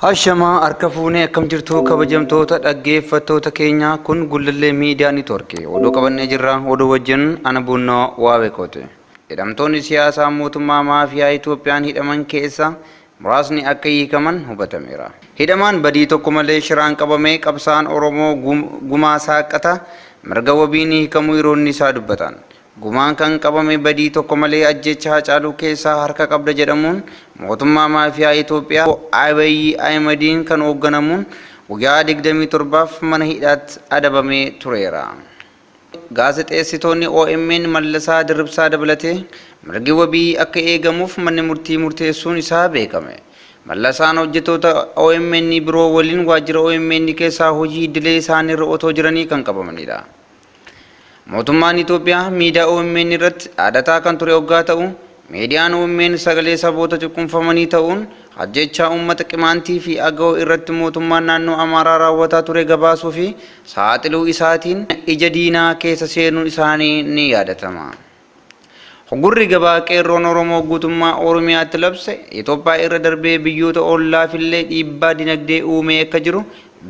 Ashamaa harka fuunee akkam jirtu kabajamtoota dhaggeeffattoota keenya kun Gullallee Miidiyaa Niitoorkii oduu qabannee jirra oduu wajjin ana bunnoo waa beekote. Hidhamtoonni siyaasaa mootummaa maafiyaa Itoophiyaan hidhaman keessa muraasni akka hiikaman hubatameera. Hidhamaan badii tokko malee shiraan qabamee qabsaan Oromoo gumaa saaqata mirga wabiin hiikamuu yeroonni isaa dubbatan. Gumaan kan qabame badii tokko malee ajjecha Haacaaluu keessaa harka qabda jedhamuun mootummaa maafiyaa Itoophiyaa Abiy Ahmediin kan hoogganamuun guyyaa 27 mana hidhaatti adabamee tureera. Gaazexeessitoonni OMN Mallasaa Dirribsaa dabalatee mirgi wabii akka eegamuuf manni murtii murteessuun isaa beekame. Mallasaan hojjettoota OMN biroo waliin waajjira OMN keessaa hojii idilee isaaniirra otoo jiranii kan qabamanidha. Mootummaan Itoophiyaa miidiyaa OMN irratti dhaadataa kan ture hoggaa ta'u miidiyaan OMN sagalee saboota cuqqunfamanii ta'uun ajjechaa uummata Qimaantii fi Aga'oo irratti mootummaan naannoo Amaaraa raawwataa ture gabaasuu fi saaxiluu isaatiin ija diinaa keessa seenuun isaanii ni yaadatama. Hoggurri gabaa qeerroon Oromoo guutummaa Oromiyaatti labse Itoophiyaa irra darbee biyyoota ollaafillee dhiibbaa dinagdee uumee akka jiru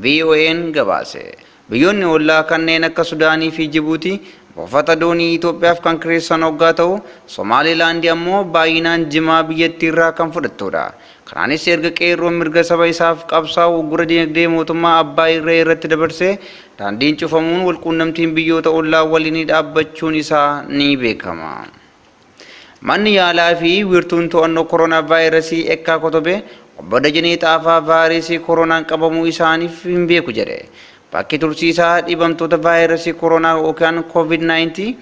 VOA'n gabaase. Biyyoonni ollaa kanneen akka Sudaanii fi Jibuutii buufata doonii Itoophiyaaf kan kireessan hoggaa ta'u Somaalilaand ammoo baay'inaan jimaa biyyattii irraa kan fudhattudha. Kanaanis erga qeerroon mirga saba isaaf qabsaa'u hoggura dinagdee mootummaa abbaa irree irratti dabarsee daandiin cufamuun walquunnamtiin biyyoota ollaa waliin dhaabbachuun isaa ni beekama. Manni yaalaa fi wiirtuun to'annoo koronaa vaayirasii Ekkaa Kotobee obbo Dajanee Xaafaa vaayirasii koronaan qabamuu isaaniif hin beeku jedhe. Bakki tursiisaa dhibamtoota vaayirasii koronaa yookaan COVID-19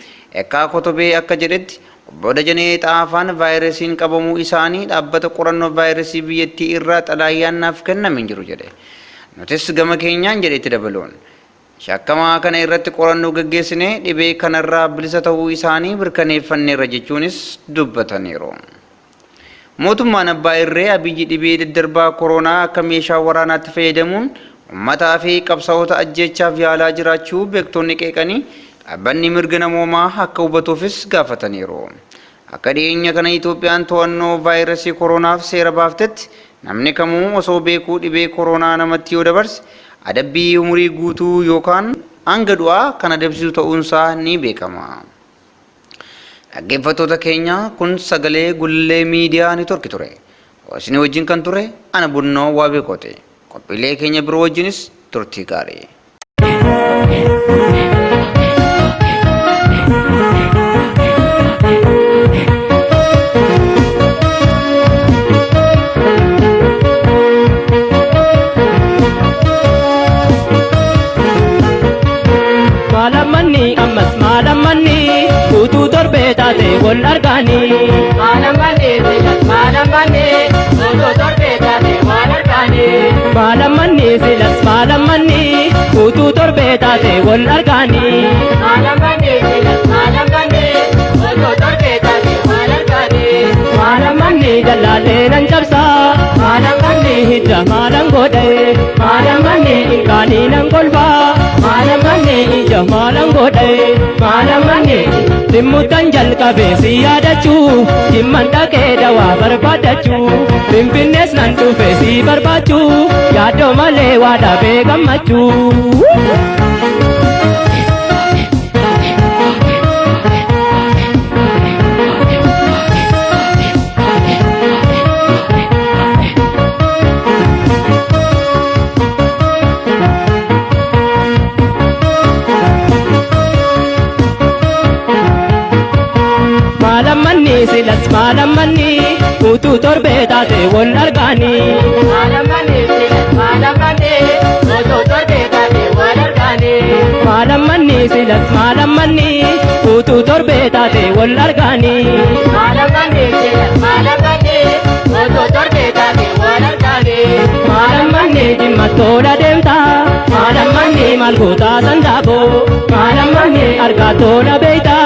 Ekkaa Kotobee akka jedhetti obbo Dajanee Xaafaan vaayirasiin qabamuu isaanii dhaabbata qorannoo vaayirasii biyyattii irraa xalaayyaan naaf kenname hin jiru jedhe. Nutis gama keenyaan jedhetti dabaluun shakkamaa kana irratti qorannoo gaggeessinee dhibee kanarraa bilisa ta'uu isaanii mirkaneeffanneerra jechuunis dubbataniiru. Mootummaan abbaa irree Abiyyi dhibee daddarbaa koronaa akka meeshaa waraanaatti fayyadamuun ummataa fi qabsaa'ota ajjechaaf yaalaa jiraachuu beektonni qeeqanii dhaabbanni mirga namoomaa akka hubatuufis gaafataniiru. Akka dhiyeenya kana Itoophiyaan to'annoo vaayirasii koronaaf seera baaftetti namni kamuu osoo beekuu dhibee koronaa namatti yoo dabarse adabbii umurii guutuu yookaan hanga du'aa kan adabsiisu ta'uunsaa ni beekama. Dhaggeeffattoota keenya kun sagalee Gullallee Miidiyaa Niitoorkii ture. Isin wajjin kan ture ana bunnoo waa beekote. Qophiilee keenya biroo wajjinis turtii gaarii. Malamanni ammas malamanni utuu torbee taate wal argaani. Malamanni silas malamanni utuu torbee taate wal argaani. Malamanni silas malamanni utuu torbee taate wal argaani. Malamanni silas malamanni utuu torbee taate wal argaani. Malamanni jalaalee nan cabsa. Malamanni hidda maalan godhe. Malamanni inkaanii nan golba. Malamanni ija maalan godhe. Malamanni dhimmuutan jalqabee si yaadachuu dhimman dhaqee dawaa barbaadachuu Finfinnees nan dhufe si barbaachuu yaaddoo malee waa dhabee gammachuu. Malamanni silas malamanni utuu torbee taate wal argaani. Malamanni silas malamanni utuu torbee taate wal argaani. Malamanni silas malamanni utuu torbee taate wal argaani. Malamanni silas malamanni utuu torbee taate wal argaani. Malamanni jimmattoodha deemta. Malamanni maal goota sandaaboo. Malamanni argaattoodha beeyta.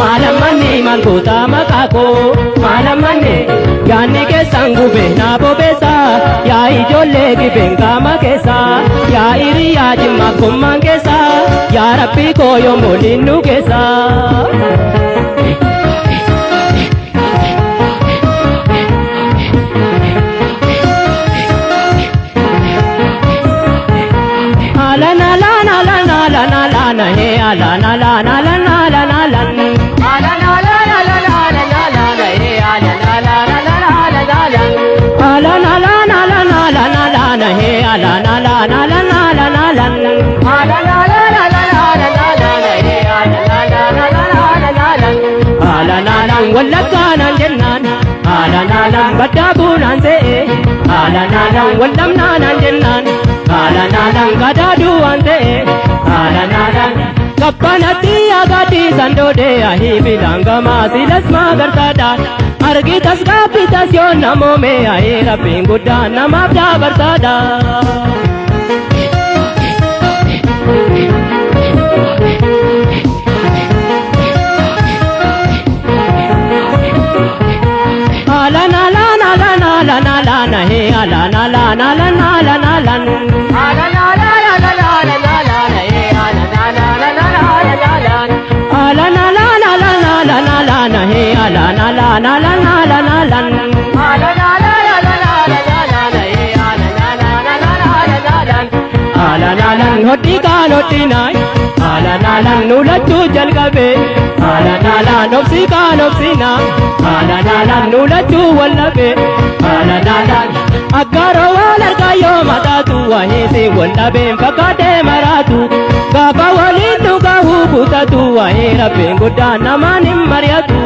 Malamanni maal goota makaakoo. Malamanni yaanni keessan gube naa bobeessa. Yaa ijoollee gibeen qaama keessa. Yaa hiriyaa jimmaaf gommaan keessa. Yaa rabbii koo yommuu linnu keessa. na he alan alan alan alan alan alan alan alan alan alan he alan alan alan alan alan alan alan alan alan alan he alan alan alan alan alan alan alan alan alan alan he alan alan alan alan alan alan alan wallakanan jennan alan alan badabunan se alan alan wallamnanan jennan alan alan gadaduan se alan alan kappanati agati sandode ahi bilangama silas magartada argitas kapitas yon namo me ahi rabbin gudda namabda bartada alan alan alan alan alan he alan alan alan alan alan alan alan alan alan alan he alan alan alan alan alan alan alan alan alan alan he alan alan alan alan alan alan alan alan alan alan he alan alan alan alan alan alan alan hoti kan hoti nai alan alan nulachu jalgabe alan alan opsi kan opsina alan alan nulachu wallabe alan alan agaro walarkayo matatu wahisi wallabe fakade maratu gaba walitu gahu butatu wahi rabbin gudda namanim mariatu